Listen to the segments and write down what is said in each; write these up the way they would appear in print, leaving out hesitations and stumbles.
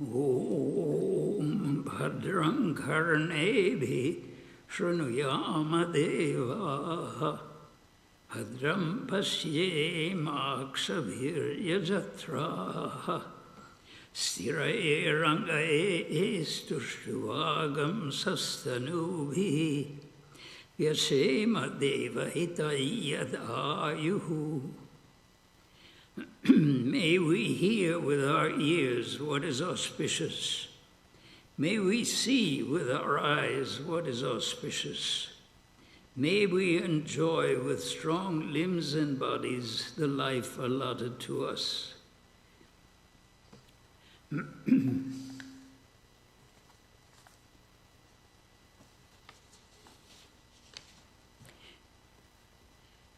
Om Bhadram Karnebi Shrunuyama Deva Bhadram Pasyemaksaviryajatraha Stiraerangae Stushvagam Sastanubhi Vyasema Deva Hitayadayuhu. May we hear with our ears what is auspicious. May we see with our eyes what is auspicious. May we enjoy with strong limbs and bodies the life allotted to us.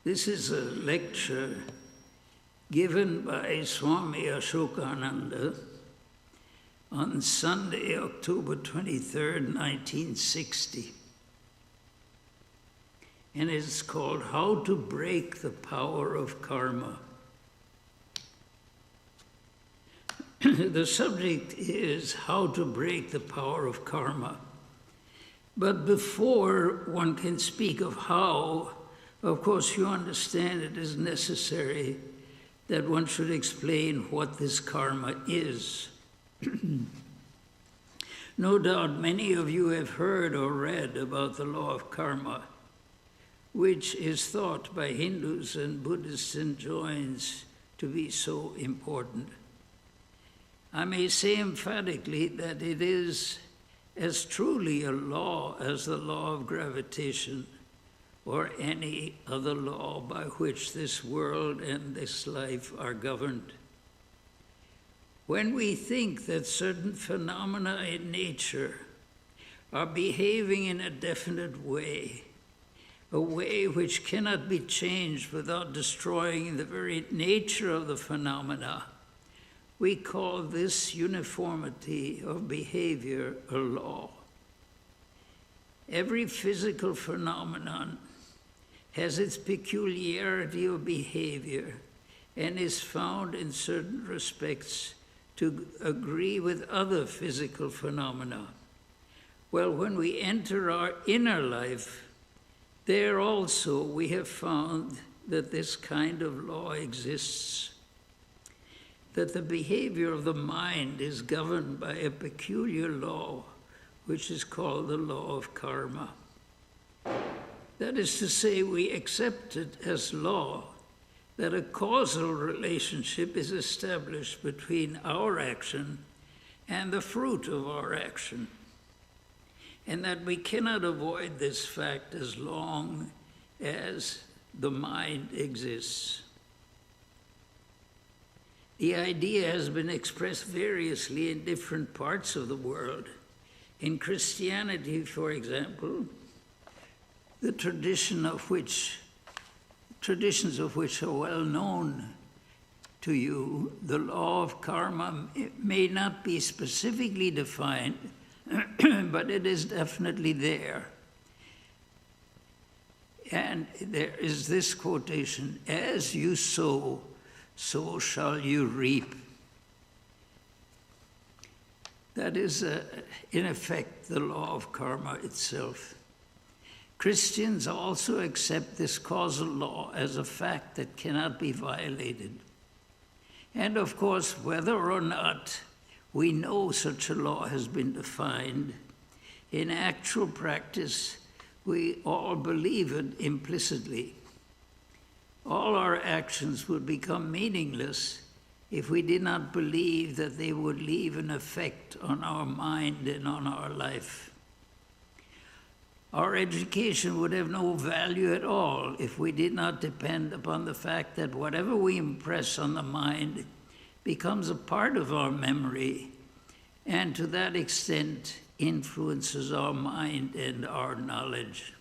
This is a lecture given by Swami Ashokananda on Sunday, October 23rd, 1960. And it's called How to Break the Power of Karma. The subject is how to break the power of karma. But before one can speak of how, of course you understand it is necessary that one should explain what this karma is. No doubt many of you have heard or read about the law of karma, which is thought by Hindus and Buddhists and Jains to be so important. I may say emphatically that it is as truly a law as the law of gravitation or any other law by which this world and this life are governed. When we think that certain phenomena in nature are behaving in a definite way, a way which cannot be changed without destroying the very nature of the phenomena, we call this uniformity of behavior a law. Every physical phenomenon has its peculiarity of behavior and is found in certain respects to agree with other physical phenomena. Well, when we enter our inner life, there also we have found that this kind of law exists, that the behavior of the mind is governed by a peculiar law, which is called the law of karma. That is to say, we accept it as law that a causal relationship is established between our action and the fruit of our action, and that we cannot avoid this fact as long as the mind exists. The idea has been expressed variously in different parts of the world. In Christianity, for example, the traditions of which are well known to you, the law of karma may not be specifically defined, but it is definitely there. And there is this quotation, "As you sow, so shall you reap." That is, in effect, the law of karma itself. Christians also accept this causal law as a fact that cannot be violated. And of course, whether or not we know such a law has been defined, in actual practice, we all believe it implicitly. All our actions would become meaningless if we did not believe that they would leave an effect on our mind and on our life. Our education would have no value at all if we did not depend upon the fact that whatever we impress on the mind becomes a part of our memory, and to that extent influences our mind and our knowledge.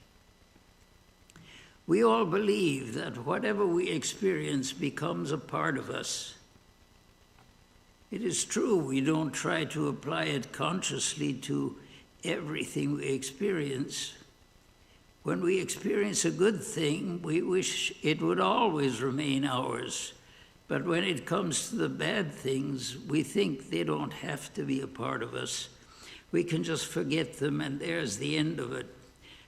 We all believe that whatever we experience becomes a part of us. It is true we don't try to apply it consciously to everything we experience. When we experience a good thing, we wish it would always remain ours, But when it comes to the bad things, we think they don't have to be a part of us. We can just forget them, and there's the end of it.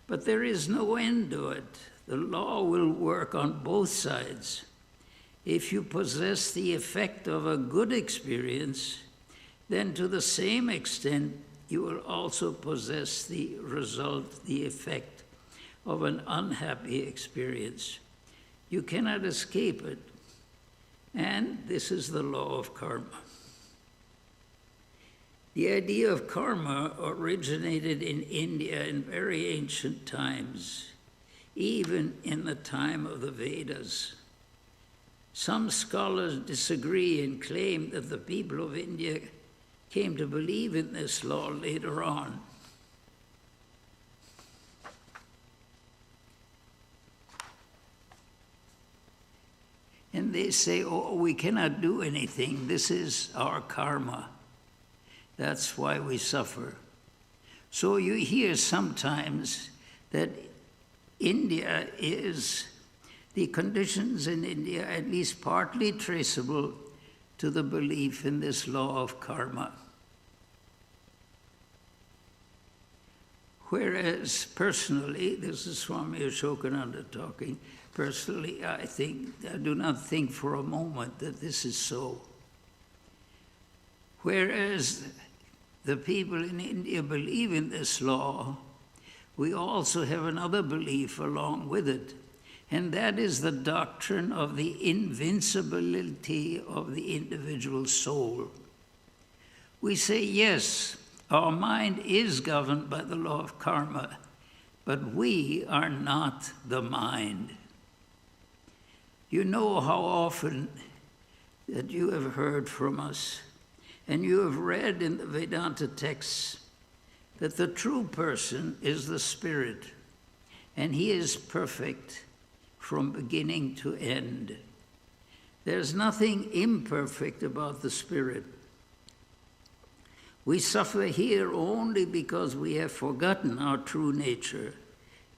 But there is no end to it. The law will work on both sides. If you possess the effect of a good experience, then to the same extent, you will also possess the result, the effect of an unhappy experience. You cannot escape it. And this is the law of karma. The idea of karma originated in India in very ancient times, even in the time of the Vedas. Some scholars disagree and claim that the people of India came to believe in this law later on. And they say, oh, we cannot do anything. This is our karma. That's why we suffer. So you hear sometimes that India is, the conditions in India, at least partly traceable to the belief in this law of karma. Whereas personally, this is Swami Ashokananda talking, personally I do not think for a moment that this is so. Whereas the people in India believe in this law, we also have another belief along with it, and that is the doctrine of the invincibility of the individual soul. We say, yes, our mind is governed by the law of karma, but we are not the mind. You know how often that you have heard from us, and you have read in the Vedanta texts, that the true person is the spirit, and he is perfect from beginning to end. There's nothing imperfect about the spirit. We suffer here only because we have forgotten our true nature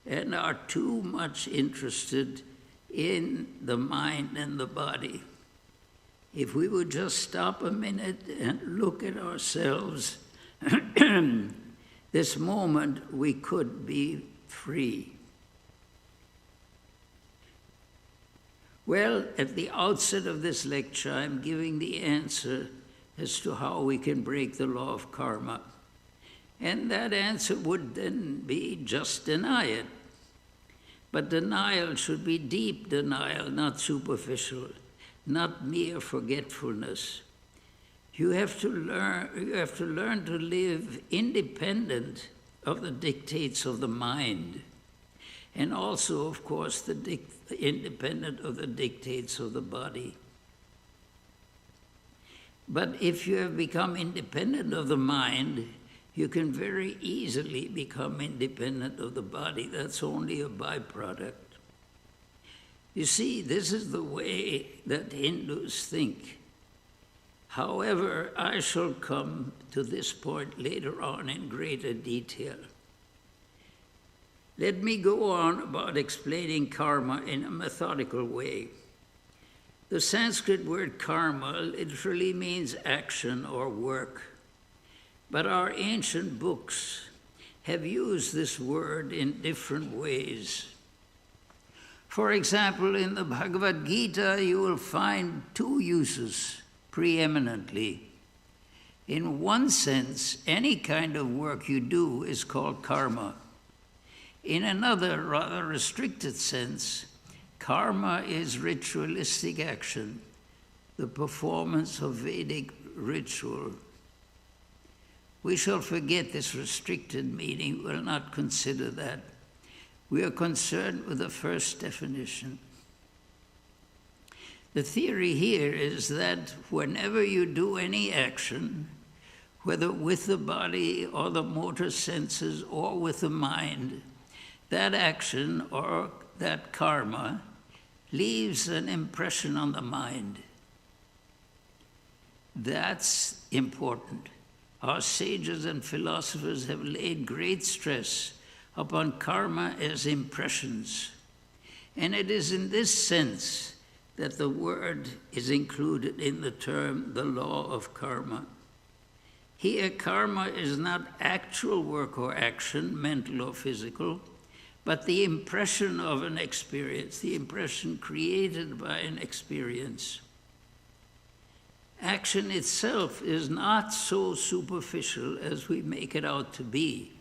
and are too much interested in the mind and the body. If we would just stop a minute and look at ourselves, this moment we could be free. Well, at the outset of this lecture, I'm giving the answer as to how we can break the law of karma. And that answer would then be just deny it. But denial should be deep denial, not superficial, not mere forgetfulness. You have to learn to live independent of the dictates of the mind, and also, of course, independent of the dictates of the body. But if you have become independent of the mind, you can very easily become independent of the body. That's only a byproduct. You see, this is the way that Hindus think. However, I shall come to this point later on in greater detail. Let me go on about explaining karma in a methodical way. The Sanskrit word karma literally means action or work, but our ancient books have used this word in different ways. For example, in the Bhagavad Gita, you will find two uses preeminently. In one sense, any kind of work you do is called karma. In another, rather restricted sense, karma is ritualistic action, the performance of Vedic ritual. We shall forget this restricted meaning, we will not consider that. We are concerned with the first definition. The theory here is that whenever you do any action, whether with the body or the motor senses or with the mind, that action or that karma leaves an impression on the mind. That's important. Our sages and philosophers have laid great stress upon karma as impressions. And it is in this sense that the word is included in the term the law of karma. Here, karma is not actual work or action, mental or physical, but the impression of an experience, the impression created by an experience. Action itself is not so superficial as we make it out to be.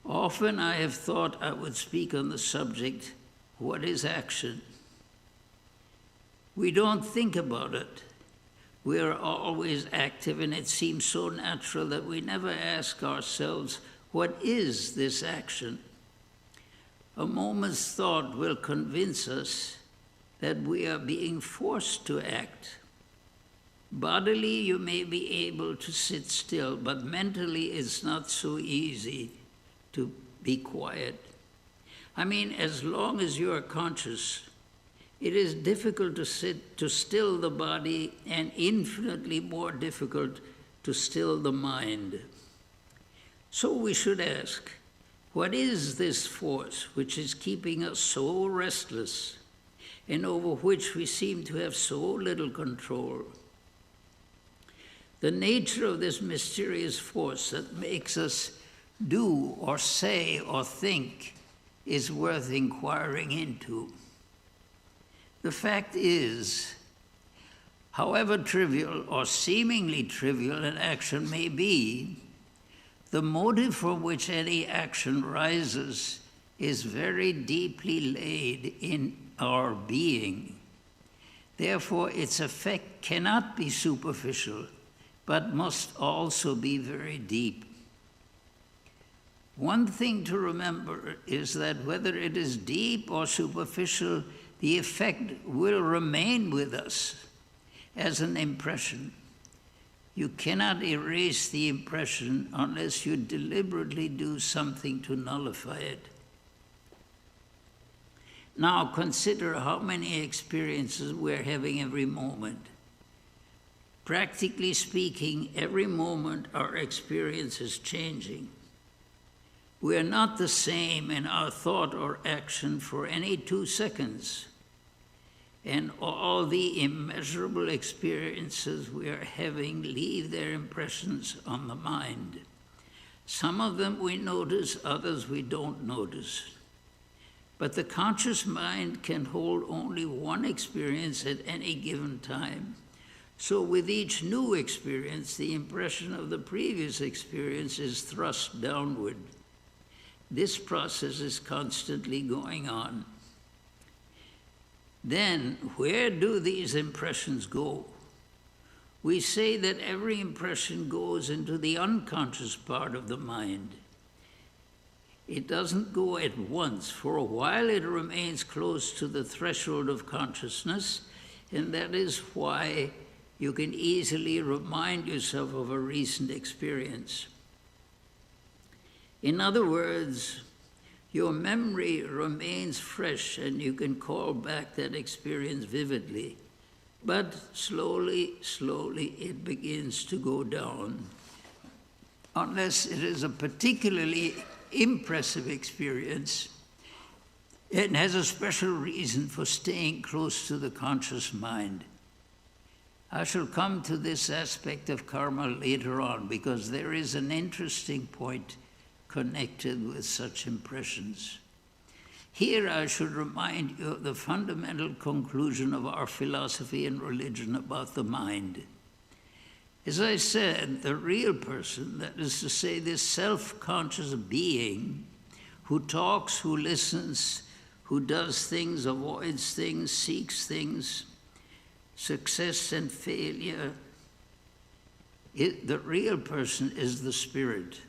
Often I have thought I would speak on the subject, what is action? We don't think about it. We are always active, and it seems so natural that we never ask ourselves, what is this action? A moment's thought will convince us that we are being forced to act. Bodily, you may be able to sit still, but mentally it's not so easy to be quiet. I mean, as long as you are conscious, it is difficult to still the body, and infinitely more difficult to still the mind. So we should ask, what is this force which is keeping us so restless and over which we seem to have so little control? The nature of this mysterious force that makes us do or say or think is worth inquiring into. The fact is, however trivial or seemingly trivial an action may be, the motive from which any action rises is very deeply laid in our being. Therefore, its effect cannot be superficial, but must also be very deep. One thing to remember is that whether it is deep or superficial, the effect will remain with us as an impression. You cannot erase the impression unless you deliberately do something to nullify it. Now consider how many experiences we're having every moment. Practically speaking, every moment our experience is changing. We are not the same in our thought or action for any 2 seconds. And all the immeasurable experiences we are having leave their impressions on the mind. Some of them we notice, others we don't notice. But the conscious mind can hold only one experience at any given time. So with each new experience, the impression of the previous experience is thrust downward. This process is constantly going on. Then, where do these impressions go? We say that every impression goes into the unconscious part of the mind. It doesn't go at once. For a while it remains close to the threshold of consciousness, and that is why you can easily remind yourself of a recent experience. In other words, your memory remains fresh and you can call back that experience vividly. But slowly, slowly it begins to go down. Unless it is a particularly impressive experience, it has a special reason for staying close to the conscious mind. I shall come to this aspect of karma later on because there is an interesting point connected with such impressions. Here I should remind you of the fundamental conclusion of our philosophy and religion about the mind. As I said, the real person, that is to say, this self-conscious being who talks, who listens, who does things, avoids things, seeks things, success and failure, the real person is the spirit.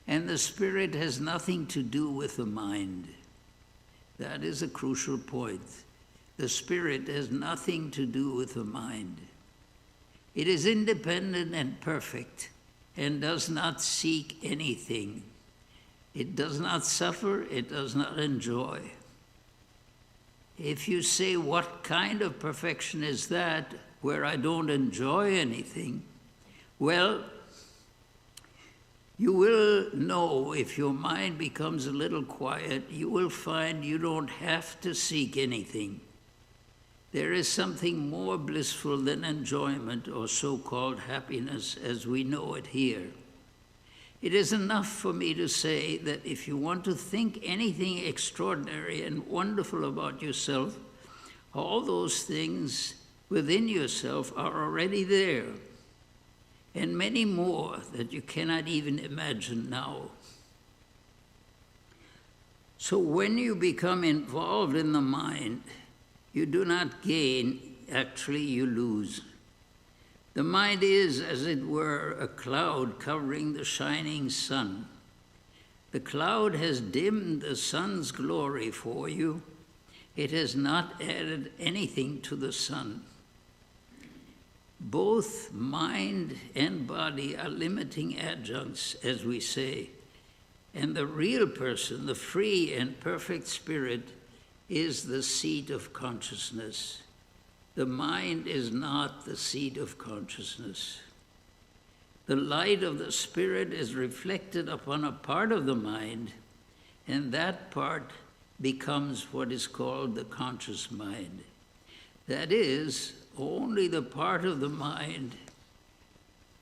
And the spirit has nothing to do with the mind. That is a crucial point. The spirit has nothing to do with the mind. It is independent and perfect and does not seek anything. It does not suffer, it does not enjoy. If you say, what kind of perfection is that where I don't enjoy anything? Well, you will know if your mind becomes a little quiet, you will find you don't have to seek anything. There is something more blissful than enjoyment or so-called happiness as we know it here. It is enough for me to say that if you want to think anything extraordinary and wonderful about yourself, all those things within yourself are already there, and many more that you cannot even imagine now. So when you become involved in the mind, you do not gain, actually you lose. The mind is, as it were, a cloud covering the shining sun. The cloud has dimmed the sun's glory for you. It has not added anything to the sun. Both mind and body are limiting adjuncts, as we say, and the real person, the free and perfect spirit, is the seat of consciousness. The mind is not the seat of consciousness. The light of the spirit is reflected upon a part of the mind, and that part becomes what is called the conscious mind. That is, only the part of the mind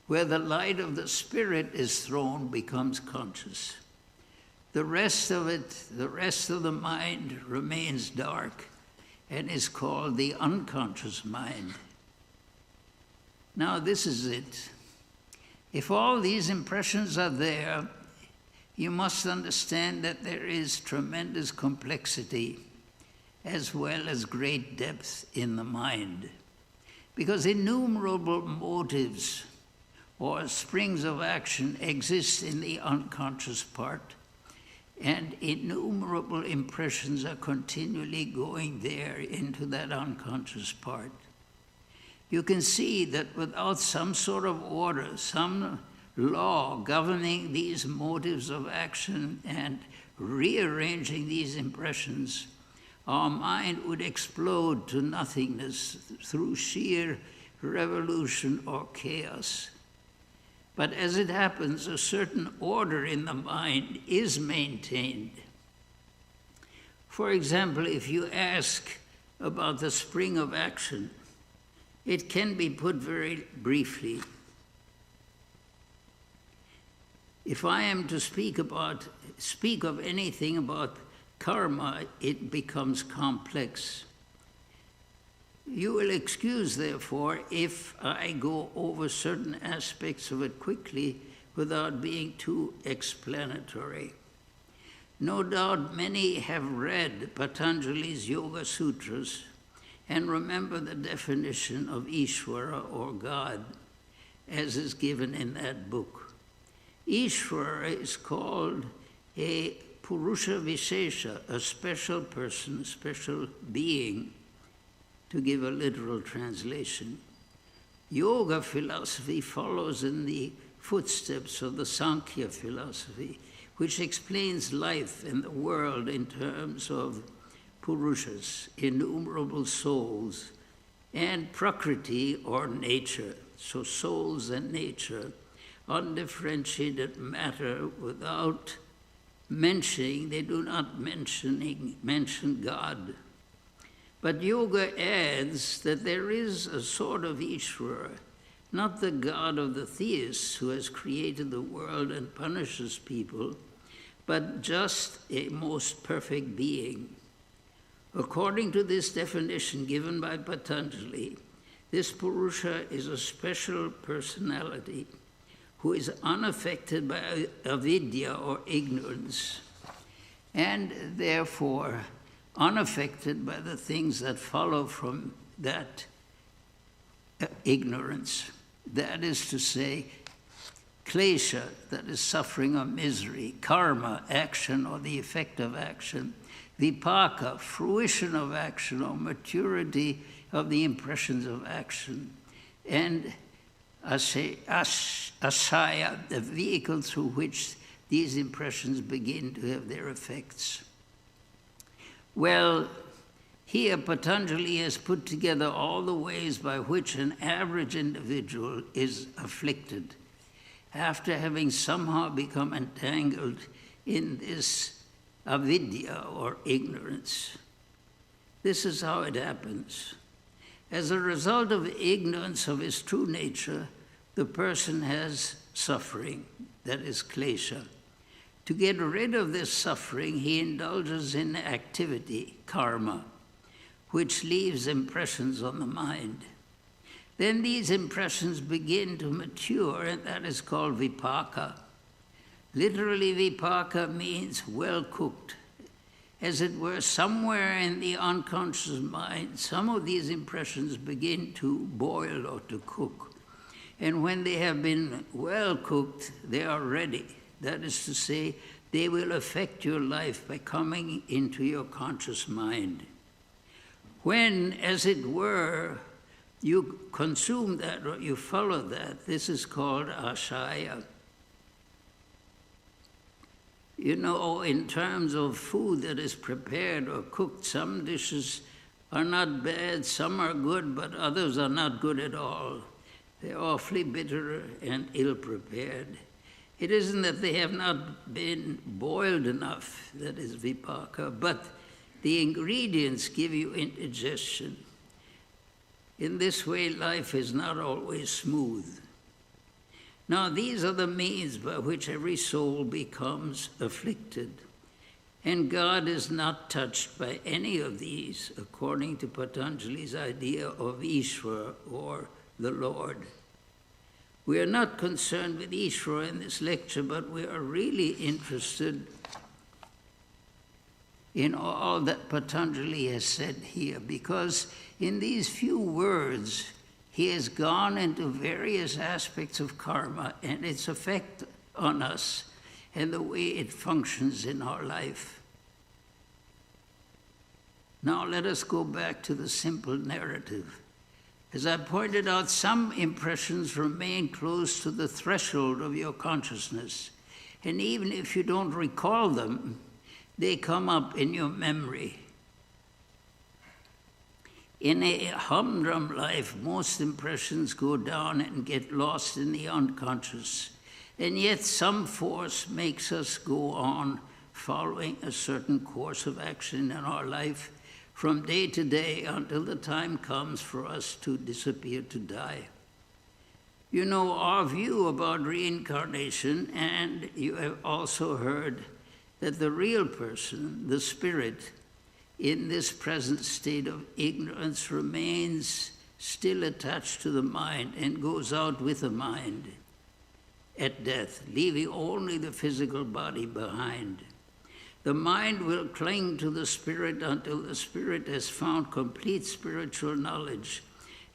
where the light of the spirit is thrown becomes conscious. The rest of it, the rest of the mind remains dark and is called the unconscious mind. Now this is it. If all these impressions are there, you must understand that there is tremendous complexity as well as great depth in the mind, because innumerable motives or springs of action exist in the unconscious part, and innumerable impressions are continually going there into that unconscious part. You can see that without some sort of order, some law governing these motives of action and rearranging these impressions, our mind would explode to nothingness through sheer revolution or chaos. But as it happens, a certain order in the mind is maintained. For example, if you ask about the spring of action, it can be put very briefly. If I am to speak of anything about karma, it becomes complex. You will excuse, therefore, if I go over certain aspects of it quickly without being too explanatory. No doubt many have read Patanjali's Yoga Sutras and remember the definition of Ishvara, or God, as is given in that book. Ishvara is called a Purusha Vishesha, a special person, a special being, to give a literal translation. Yoga philosophy follows in the footsteps of the Sankhya philosophy, which explains life and the world in terms of Purushas, innumerable souls, and Prakriti, or nature. So souls and nature, undifferentiated matter without mentioning, they do not mention God. But yoga adds that there is a sort of Ishvara, not the God of the theists who has created the world and punishes people, but just a most perfect being. According to this definition given by Patanjali, this Purusha is a special personality who is unaffected by avidya, or ignorance, and therefore unaffected by the things that follow from that ignorance. That is to say, klesha, that is suffering or misery, karma, action or the effect of action, vipaka, fruition of action or maturity of the impressions of action, and asaya, the vehicle through which these impressions begin to have their effects. Well, here Patanjali has put together all the ways by which an average individual is afflicted after having somehow become entangled in this avidya, or ignorance. This is how it happens. As a result of ignorance of his true nature, the person has suffering, that is klesha. To get rid of this suffering, he indulges in activity, karma, which leaves impressions on the mind. Then these impressions begin to mature, and that is called vipaka. Literally, vipaka means well cooked. As it were, somewhere in the unconscious mind, some of these impressions begin to boil or to cook. And when they have been well cooked, they are ready. That is to say, they will affect your life by coming into your conscious mind. When, as it were, you consume that or you follow that, this is called ashaya. You know, in terms of food that is prepared or cooked, some dishes are not bad, some are good, but others are not good at all. They're awfully bitter and ill-prepared. It isn't that they have not been boiled enough, that is vipaka, but the ingredients give you indigestion. In this way, life is not always smooth. Now, these are the means by which every soul becomes afflicted. And God is not touched by any of these, according to Patanjali's idea of Ishvara, or the Lord. We are not concerned with Ishvara in this lecture, but we are really interested in all that Patanjali has said here, because in these few words, he has gone into various aspects of karma and its effect on us and the way it functions in our life. Now let us go back to the simple narrative. As I pointed out, some impressions remain close to the threshold of your consciousness, and even if you don't recall them, they come up in your memory. In a humdrum life, most impressions go down and get lost in the unconscious, and yet some force makes us go on following a certain course of action in our life from day to day until the time comes for us to disappear, to die. You know our view about reincarnation, and you have also heard that the real person, the spirit, in this present state of ignorance remains still attached to the mind and goes out with the mind at death, leaving only the physical body behind. The mind will cling to the spirit until the spirit has found complete spiritual knowledge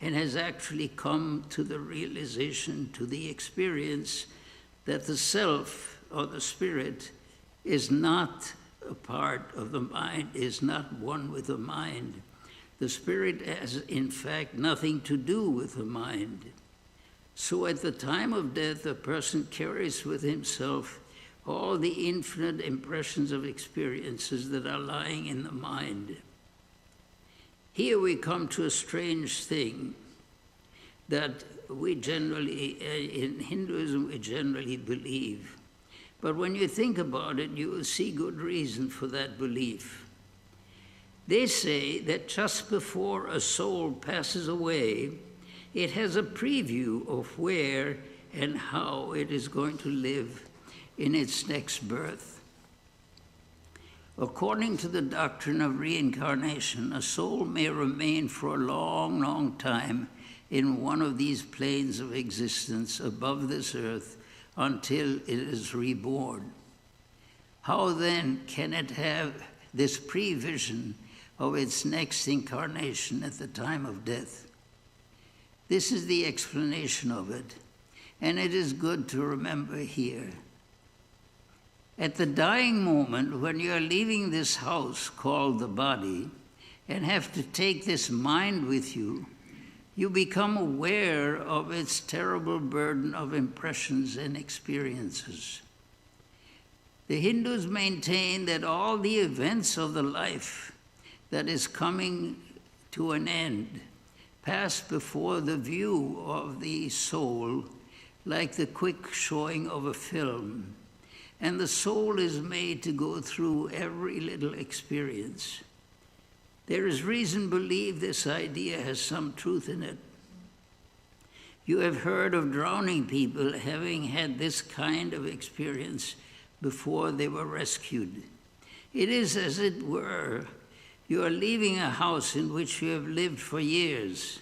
and has actually come to the realization, to the experience that the self or the spirit is not a part of the mind, is not one with the mind. The spirit has, in fact, nothing to do with the mind. So at the time of death, a person carries with himself all the infinite impressions of experiences that are lying in the mind. Here we come to a strange thing that we generally, in Hinduism, we generally believe. But when you think about it, you will see good reason for that belief. They say that just before a soul passes away, it has a preview of where and how it is going to live in its next birth. According to the doctrine of reincarnation, a soul may remain for a long, long time in one of these planes of existence above this earth until it is reborn. How then can it have this prevision of its next incarnation at the time of death? This is the explanation of it, and it is good to remember here. At the dying moment, when you are leaving this house called the body and have to take this mind with you, you become aware of its terrible burden of impressions and experiences. The Hindus maintain that all the events of the life that is coming to an end pass before the view of the soul like the quick showing of a film, and the soul is made to go through every little experience. There is reason to believe this idea has some truth in it. You have heard of drowning people having had this kind of experience before they were rescued. It is, as it were, you are leaving a house in which you have lived for years.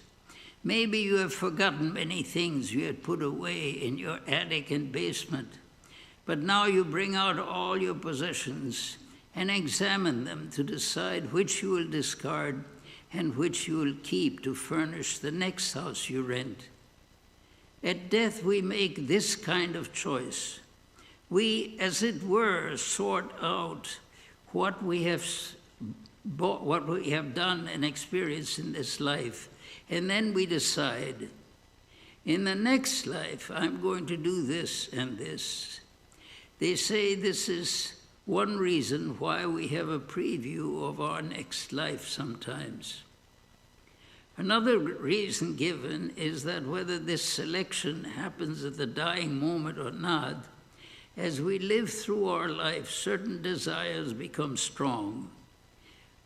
Maybe you have forgotten many things you had put away in your attic and basement, but now you bring out all your possessions and examine them to decide which you will discard and which you will keep to furnish the next house you rent. At death, we make this kind of choice. We, as it were, sort out what we have done and experienced in this life, and then we decide, in the next life, I'm going to do this and this. They say this is one reason why we have a preview of our next life sometimes. Another reason given is that whether this selection happens at the dying moment or not, as we live through our life, certain desires become strong.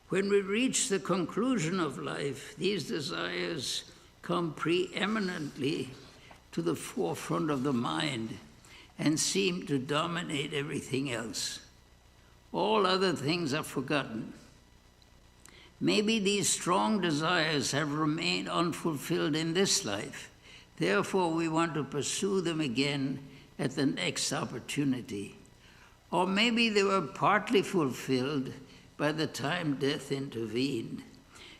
When we reach the conclusion of life, these desires come preeminently to the forefront of the mind and seem to dominate everything else. All other things are forgotten. Maybe these strong desires have remained unfulfilled in this life. Therefore, we want to pursue them again at the next opportunity. Or maybe they were partly fulfilled by the time death intervened,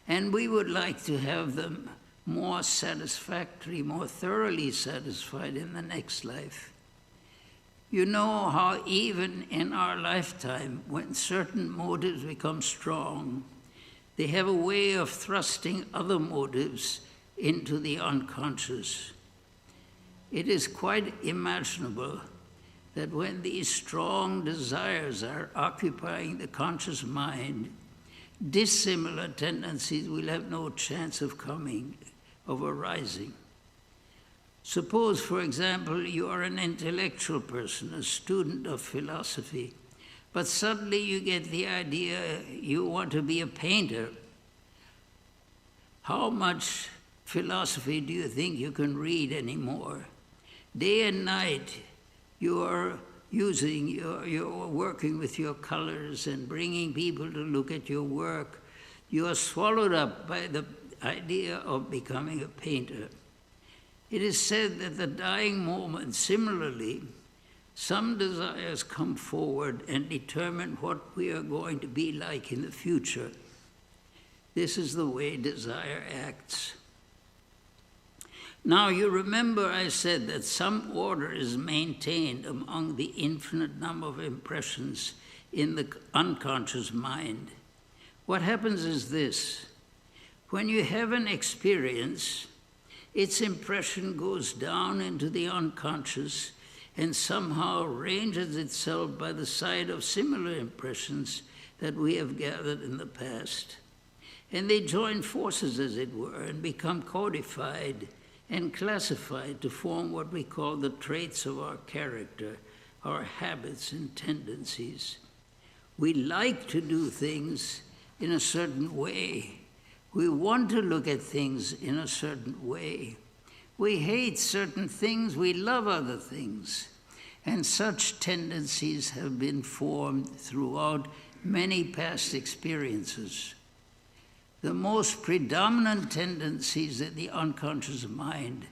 and we would like to have them more satisfactory, more thoroughly satisfied in the next life. You know how even in our lifetime, when certain motives become strong, they have a way of thrusting other motives into the unconscious. It is quite imaginable that when these strong desires are occupying the conscious mind, dissimilar tendencies will have no chance of arising. Suppose, for example, you are an intellectual person, a student of philosophy, but suddenly you get the idea you want to be a painter. How much philosophy do you think you can read anymore? Day and night, you are you're working with your colors and bringing people to look at your work. You are swallowed up by the idea of becoming a painter. It is said that the dying moment, similarly, some desires come forward and determine what we are going to be like in the future. This is the way desire acts. Now, you remember I said that some order is maintained among the infinite number of impressions in the unconscious mind. What happens is this. When you have an experience, its impression goes down into the unconscious and somehow arranges itself by the side of similar impressions that we have gathered in the past. And they join forces, as it were, and become codified and classified to form what we call the traits of our character, our habits and tendencies. We like to do things in a certain way. We want to look at things in a certain way. We hate certain things, we love other things. And such tendencies have been formed throughout many past experiences. The most predominant tendencies in the unconscious mind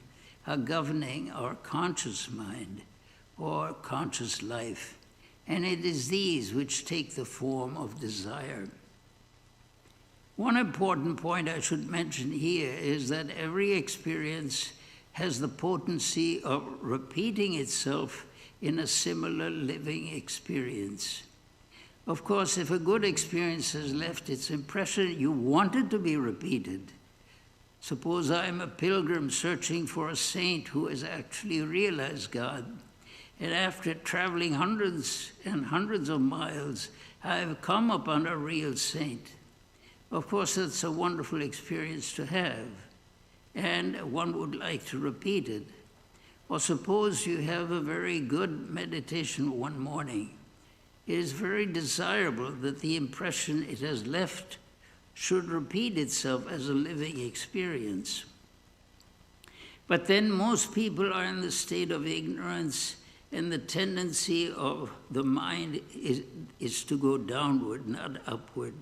are governing our conscious mind or conscious life, and it is these which take the form of desire. One important point I should mention here is that every experience has the potency of repeating itself in a similar living experience. Of course, if a good experience has left its impression, you want it to be repeated. Suppose I'm a pilgrim searching for a saint who has actually realized God, and after traveling hundreds and hundreds of miles, I have come upon a real saint. Of course, that's a wonderful experience to have, and one would like to repeat it. Or suppose you have a very good meditation one morning. It is very desirable that the impression it has left should repeat itself as a living experience. But then most people are in the state of ignorance, and the tendency of the mind is to go downward, not upward.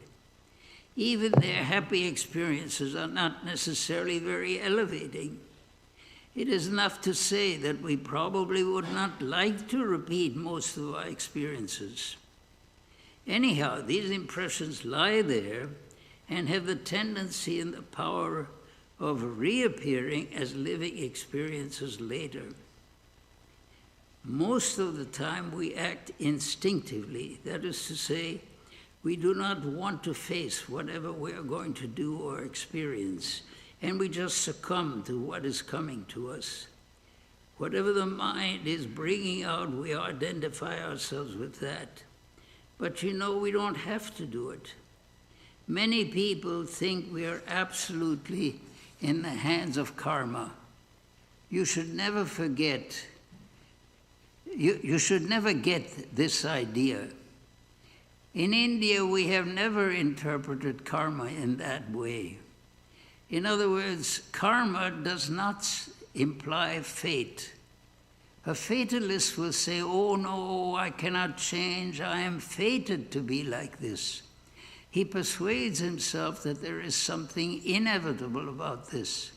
Even their happy experiences are not necessarily very elevating. It is enough to say that we probably would not like to repeat most of our experiences. Anyhow, these impressions lie there and have the tendency and the power of reappearing as living experiences later. Most of the time we act instinctively, that is to say, we do not want to face whatever we are going to do or experience, and we just succumb to what is coming to us. Whatever the mind is bringing out, we identify ourselves with that. But we don't have to do it. Many people think we are absolutely in the hands of karma. You should never forget, you should never get this idea. In India, we have never interpreted karma in that way. In other words, karma does not imply fate. A fatalist will say, oh no, I cannot change, I am fated to be like this. He persuades himself that there is something inevitable about this.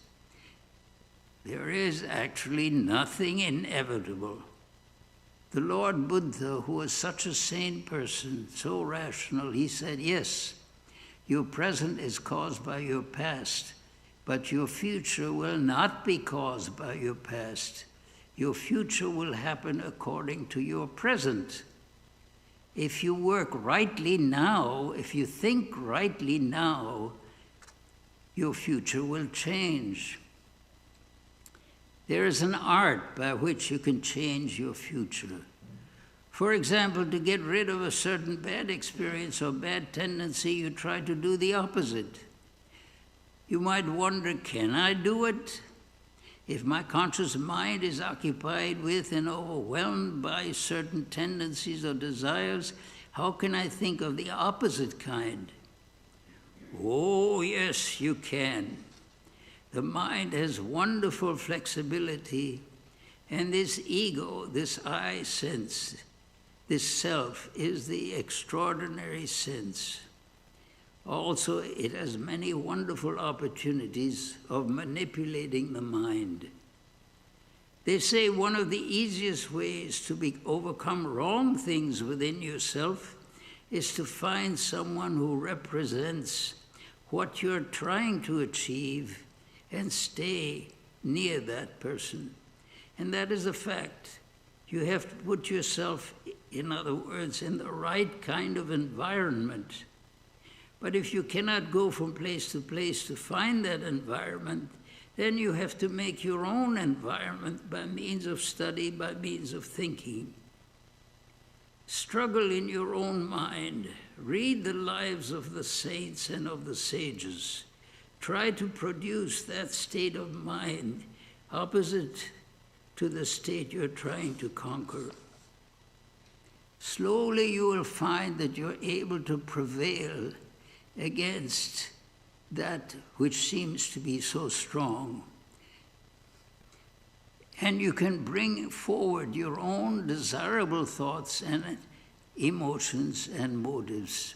There is actually nothing inevitable. The Lord Buddha, who was such a sane person, so rational, he said, yes, your present is caused by your past, but your future will not be caused by your past. Your future will happen according to your present. If you work rightly now, if you think rightly now, your future will change. There is an art by which you can change your future. For example, to get rid of a certain bad experience or bad tendency, you try to do the opposite. You might wonder, can I do it? If my conscious mind is occupied with and overwhelmed by certain tendencies or desires, how can I think of the opposite kind? Oh, yes, you can. The mind has wonderful flexibility, and this ego, this I sense, this self, is the extraordinary sense. Also, it has many wonderful opportunities of manipulating the mind. They say one of the easiest ways to overcome wrong things within yourself is to find someone who represents what you're trying to achieve and stay near that person. And that is a fact. You have to put yourself, in other words, in the right kind of environment. But if you cannot go from place to find that environment, then you have to make your own environment by means of study, by means of thinking. Struggle in your own mind. Read the lives of the saints and of the sages. Try to produce that state of mind opposite to the state you're trying to conquer. Slowly you will find that you're able to prevail against that which seems to be so strong. And you can bring forward your own desirable thoughts and emotions and motives.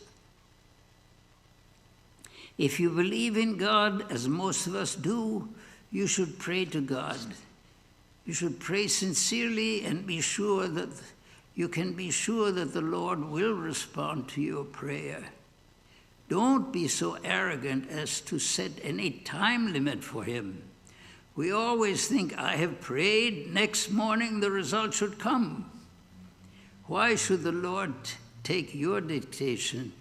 If you believe in God, as most of us do, you should pray to God. You should pray sincerely and be sure that you can be sure that the Lord will respond to your prayer. Don't be so arrogant as to set any time limit for him. We always think, I have prayed, next morning the result should come. Why should the Lord take your dictation?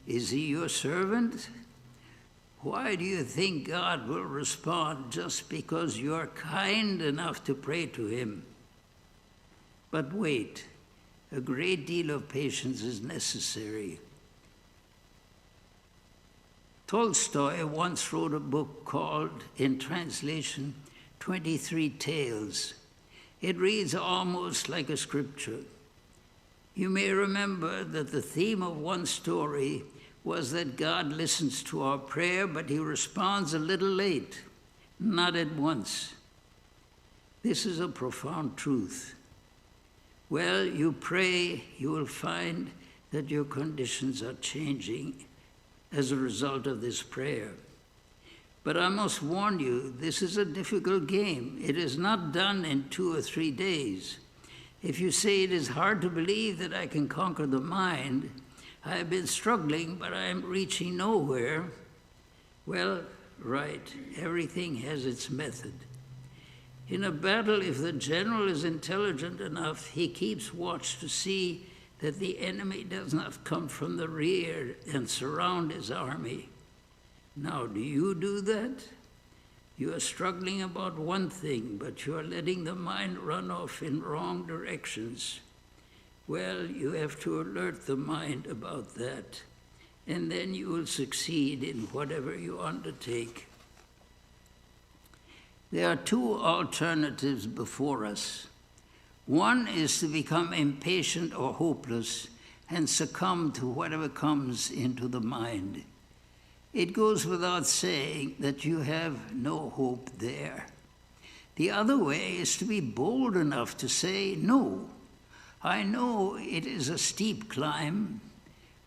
Is he your servant? Why do you think God will respond just because you're kind enough to pray to him? But wait, a great deal of patience is necessary. Tolstoy once wrote a book called, in translation, 23 Tales. It reads almost like a scripture. You may remember that the theme of one story was that God listens to our prayer, but he responds a little late, not at once. This is a profound truth. Well, you pray, you will find that your conditions are changing as a result of this prayer. But I must warn you, this is a difficult game. It is not done in 2 or 3 days. If you say it is hard to believe that I can conquer the mind, I have been struggling, but I am reaching nowhere. Well, right, everything has its method. In a battle, if the general is intelligent enough, he keeps watch to see that the enemy does not come from the rear and surround his army. Now, do you do that? You are struggling about one thing, but you are letting the mind run off in wrong directions. Well, you have to alert the mind about that, and then you will succeed in whatever you undertake. There are 2 alternatives before us. One is to become impatient or hopeless and succumb to whatever comes into the mind. It goes without saying that you have no hope there. The other way is to be bold enough to say, no, I know it is a steep climb,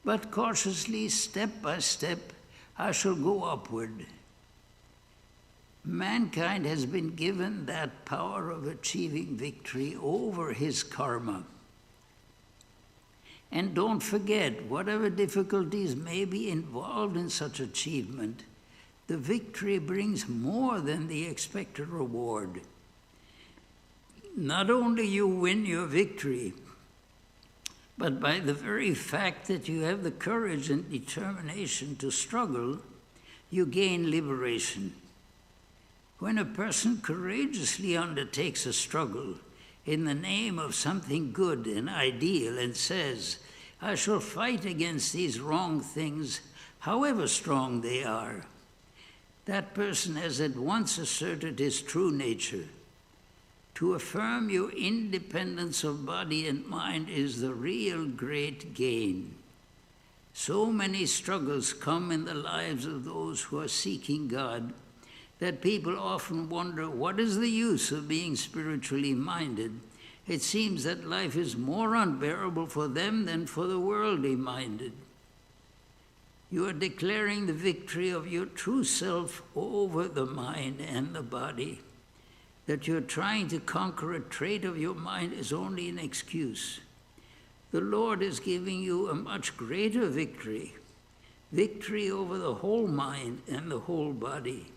but cautiously, step by step, I shall go upward. Mankind has been given that power of achieving victory over his karma. And don't forget, whatever difficulties may be involved in such achievement, the victory brings more than the expected reward. Not only you win your victory, but by the very fact that you have the courage and determination to struggle, you gain liberation. When a person courageously undertakes a struggle in the name of something good and ideal and says, I shall fight against these wrong things, however strong they are, that person has at once asserted his true nature. To affirm your independence of body and mind is the real great gain. So many struggles come in the lives of those who are seeking God that people often wonder, what is the use of being spiritually minded? It seems that life is more unbearable for them than for the worldly minded. You are declaring the victory of your true self over the mind and the body. That you're trying to conquer a trait of your mind is only an excuse. The Lord is giving you a much greater victory, victory over the whole mind and the whole body.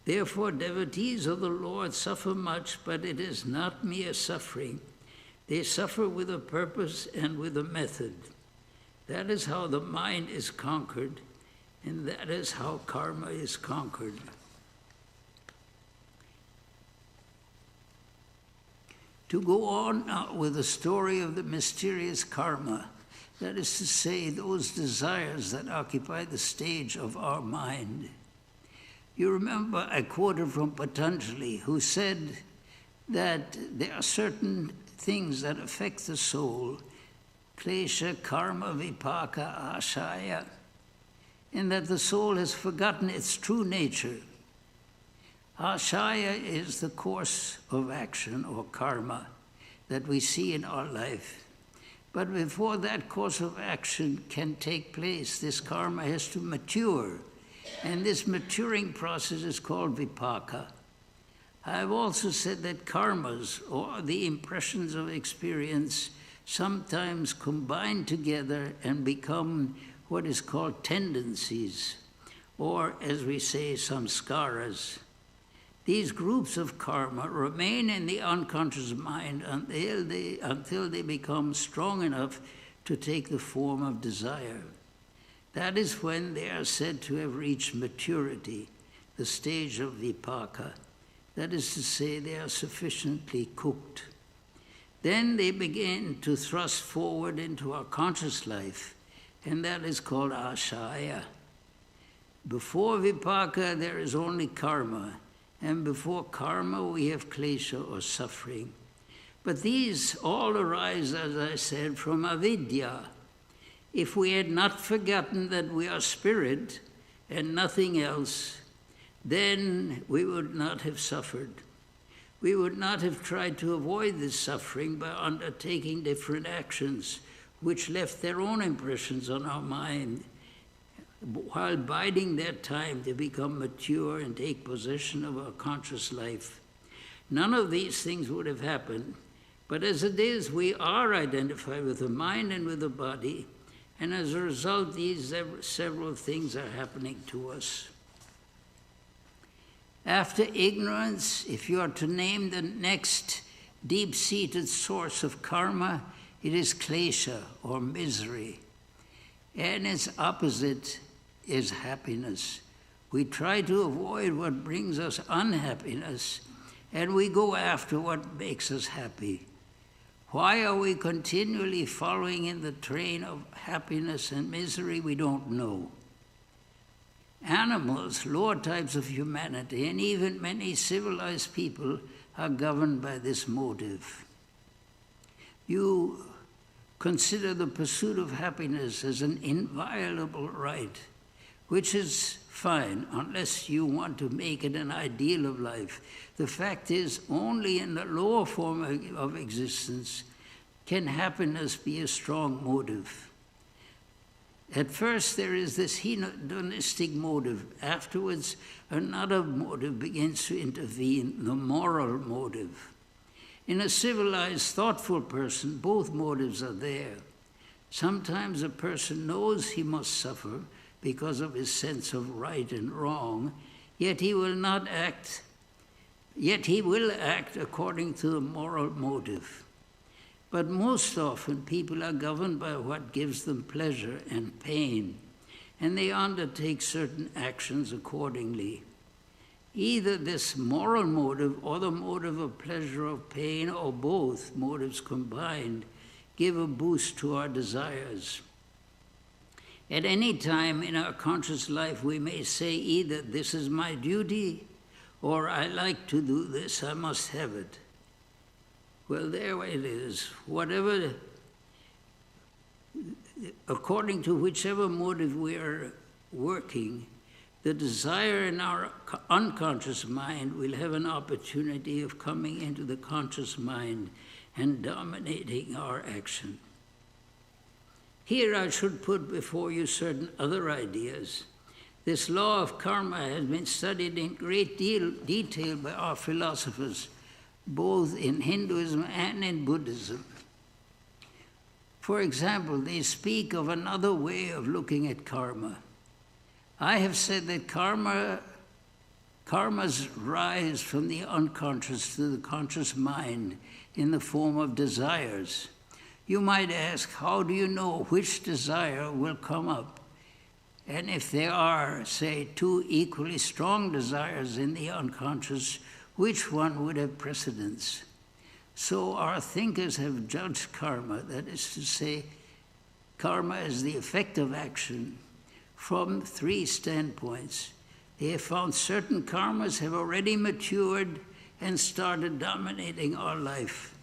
Therefore, devotees of the Lord suffer much, but it is not mere suffering. They suffer with a purpose and with a method. That is how the mind is conquered, and that is how karma is conquered. To go on now with the story of the mysterious karma, that is to say, those desires that occupy the stage of our mind. You remember I quoted from Patanjali, who said that there are certain things that affect the soul, klesha, karma, vipaka, ashaya, and that the soul has forgotten its true nature. Ashaya is the course of action or karma that we see in our life. But before that course of action can take place, this karma has to mature. And this maturing process is called vipaka. I have also said that karmas, or the impressions of experience, sometimes combine together and become what is called tendencies, or as we say, samskaras. These groups of karma remain in the unconscious mind until they become strong enough to take the form of desire. That is when they are said to have reached maturity, the stage of vipaka. That is to say, they are sufficiently cooked. Then they begin to thrust forward into our conscious life, and that is called ashaya. Before vipaka, there is only karma, and before karma, we have klesha or suffering. But these all arise, as I said, from avidya. If we had not forgotten that we are spirit and nothing else, then we would not have suffered. We would not have tried to avoid this suffering by undertaking different actions which left their own impressions on our mind, while biding their time to become mature and take possession of our conscious life. None of these things would have happened, but as it is, we are identified with the mind and with the body, and as a result, these several things are happening to us. After ignorance, if you are to name the next deep-seated source of karma, it is klesha, or misery, and its opposite is happiness. We try to avoid what brings us unhappiness, and we go after what makes us happy. Why are we continually following in the train of happiness and misery? We don't know. Animals, lower types of humanity, and even many civilized people are governed by this motive. You consider the pursuit of happiness as an inviolable right, which is fine unless you want to make it an ideal of life. The fact is, only in the lower form of existence can happiness be a strong motive. At first, there is this hedonistic motive. Afterwards, another motive begins to intervene, the moral motive. In a civilized, thoughtful person, both motives are there. Sometimes a person knows he must suffer because of his sense of right and wrong, yet he will act according to the moral motive. But most often, people are governed by what gives them pleasure and pain, and they undertake certain actions accordingly. Either this moral motive or the motive of pleasure or pain, or both motives combined, give a boost to our desires. At any time in our conscious life, we may say either, "This is my duty," or "I like to do this, I must have it." Well, there it is. Whatever, according to whichever motive we are working, the desire in our unconscious mind will have an opportunity of coming into the conscious mind and dominating our action. Here I should put before you certain other ideas. This law of karma has been studied in great detail by our philosophers, both in Hinduism and in Buddhism. For example, they speak of another way of looking at karma. I have said that karmas rise from the unconscious to the conscious mind in the form of desires. You might ask, how do you know which desire will come up? And if there are, say, two equally strong desires in the unconscious, which one would have precedence? So our thinkers have judged karma, that is to say, karma is the effect of action, from three standpoints. They have found certain karmas have already matured and started dominating our life.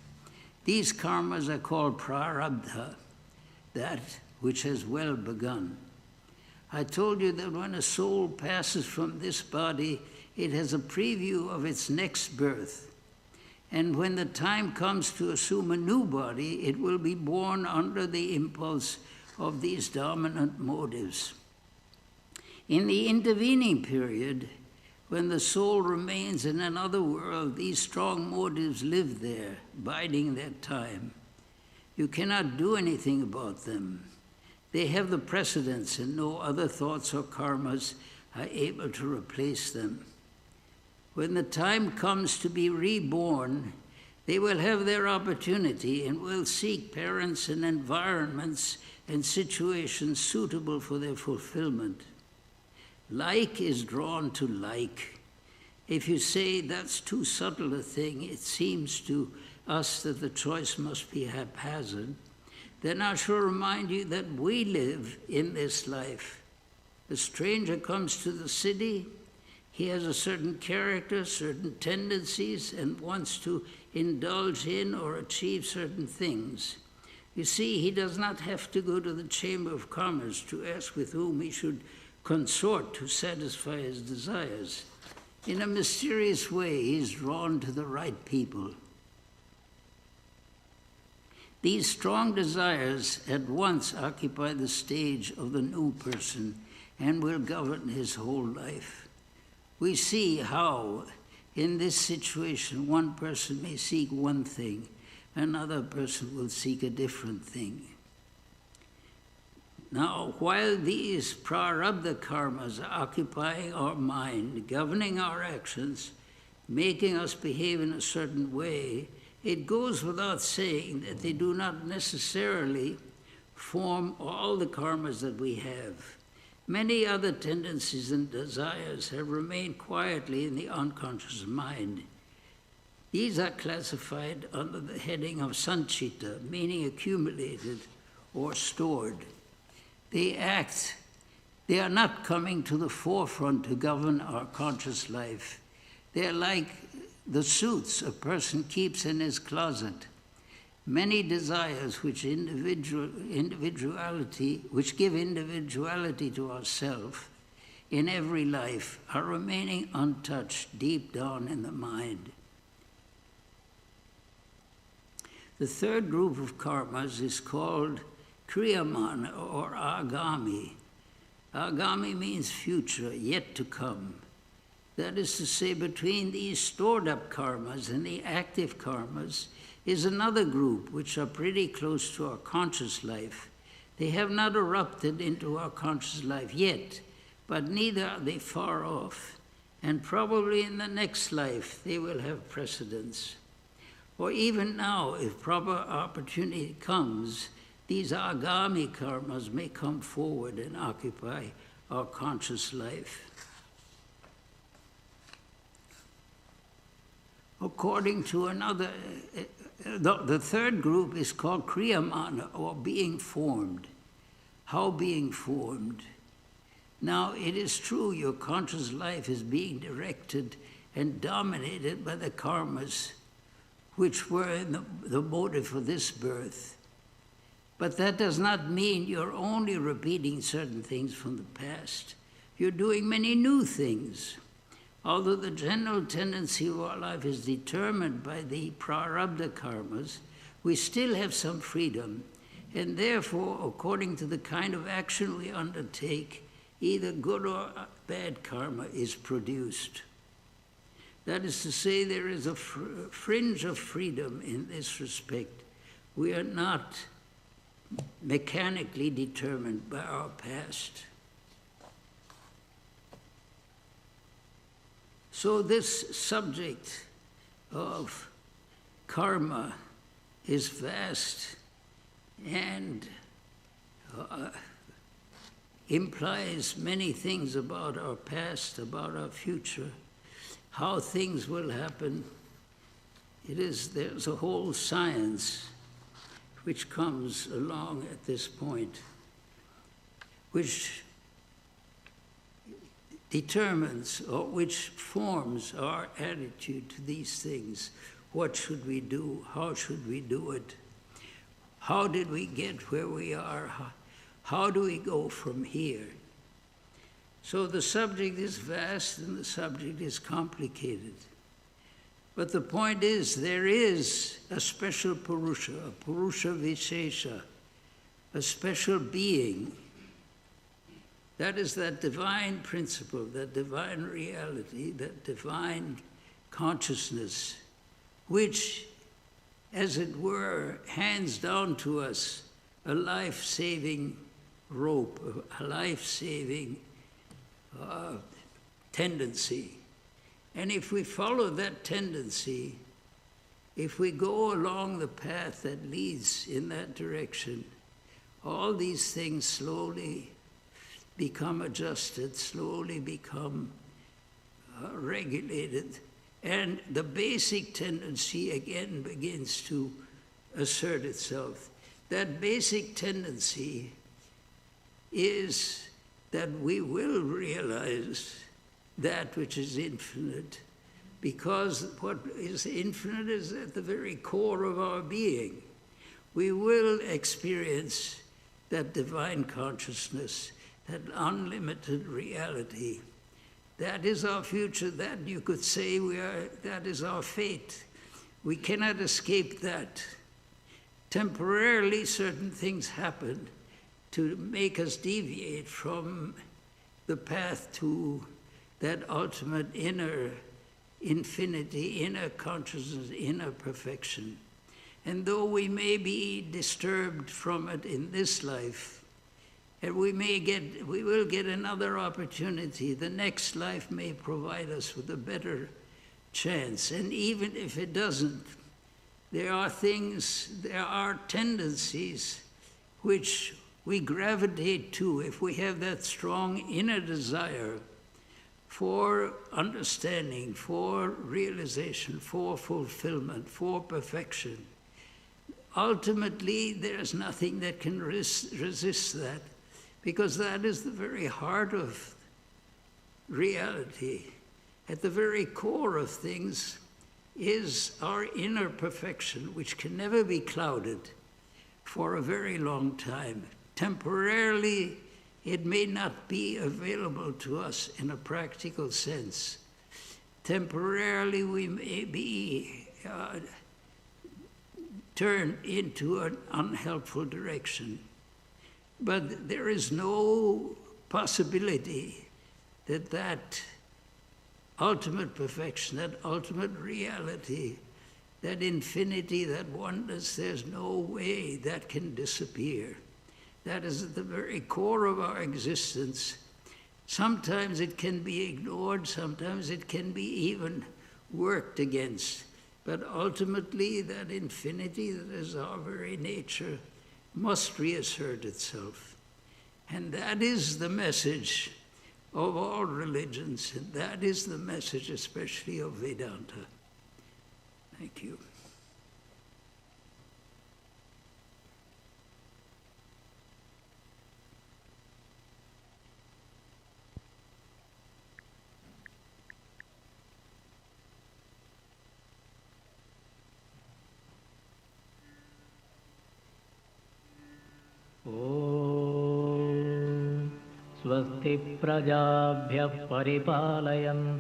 These karmas are called prarabdha, that which has well begun. I told you that when a soul passes from this body, it has a preview of its next birth. And when the time comes to assume a new body, it will be born under the impulse of these dominant motives. In the intervening period, when the soul remains in another world, these strong motives live there, biding their time. You cannot do anything about them. They have the precedence, and no other thoughts or karmas are able to replace them. When the time comes to be reborn, they will have their opportunity and will seek parents and environments and situations suitable for their fulfillment. Like is drawn to like. If you say that's too subtle a thing, it seems to us that the choice must be haphazard, then I shall remind you that we live in this life. The stranger comes to the city. He has a certain character, certain tendencies, and wants to indulge in or achieve certain things. You see, he does not have to go to the Chamber of Commerce to ask with whom he should consort to satisfy his desires. In a mysterious way, he is drawn to the right people. These strong desires at once occupy the stage of the new person and will govern his whole life. We see how, in this situation, one person may seek one thing, another person will seek a different thing. Now, while these prarabdha karmas are occupying our mind, governing our actions, making us behave in a certain way, it goes without saying that they do not necessarily form all the karmas that we have. Many other tendencies and desires have remained quietly in the unconscious mind. These are classified under the heading of sanchita, meaning accumulated or stored. They are not coming to the forefront to govern our conscious life. They are like the suits a person keeps in his closet. Many desires which give individuality to ourselves in every life are remaining untouched deep down in the mind. The third group of karmas is called kriyamana or agami. Agami means future, yet to come. That is to say, between these stored up karmas and the active karmas is another group which are pretty close to our conscious life. They have not erupted into our conscious life yet, but neither are they far off, and probably in the next life they will have precedence. Or even now, if proper opportunity comes, these agami karmas may come forward and occupy our conscious life. According to another, the third group is called kriyamana, or being formed. How being formed? Now, it is true your conscious life is being directed and dominated by the karmas which were the motive for this birth. But that does not mean you're only repeating certain things from the past. You're doing many new things. Although the general tendency of our life is determined by the prarabdha karmas, we still have some freedom, and therefore, according to the kind of action we undertake, either good or bad karma is produced. That is to say, there is a fringe of freedom in this respect. We are not mechanically determined by our past. So this subject of karma is vast and implies many things about our past, about our future, how things will happen. There's a whole science which comes along at this point, which determines or which forms our attitude to these things. What should we do? How should we do it? How did we get where we are? How do we go from here? So the subject is vast and the subject is complicated. But the point is, there is a special Purusha, a Purusha Vishesha, a special being. That is that divine principle, that divine reality, that divine consciousness, which, as it were, hands down to us a life-saving rope, a life-saving tendency. And if we follow that tendency, if we go along the path that leads in that direction, all these things slowly become adjusted, slowly become regulated, and the basic tendency again begins to assert itself. That basic tendency is that we will realize that which is infinite, because what is infinite is at the very core of our being. we will experience that divine consciousness, that unlimited reality. That is our future. That you could say that is our fate. We cannot escape that. Temporarily, certain things happen to make us deviate from the path to that ultimate inner infinity, inner consciousness, inner perfection. And though we may be disturbed from it in this life, and we will get another opportunity, the next life may provide us with a better chance. And even if it doesn't, there are tendencies which we gravitate to if we have that strong inner desire for understanding, for realization, for fulfillment, for perfection. Ultimately, there's nothing that can resist that, because that is the very heart of reality. At the very core of things is our inner perfection, which can never be clouded for a very long time. Temporarily, it may not be available to us in a practical sense. Temporarily, we may be turned into an unhelpful direction. But there is no possibility that ultimate perfection, that ultimate reality, that infinity, that oneness, there's no way that can disappear. That is at the very core of our existence. Sometimes it can be ignored, sometimes it can be even worked against. But ultimately, that infinity that is our very nature must reassert itself. And that is the message of all religions, and that is the message especially of Vedanta. Thank you. Svasti प्रजाभ्यः परिपालयन्ताम्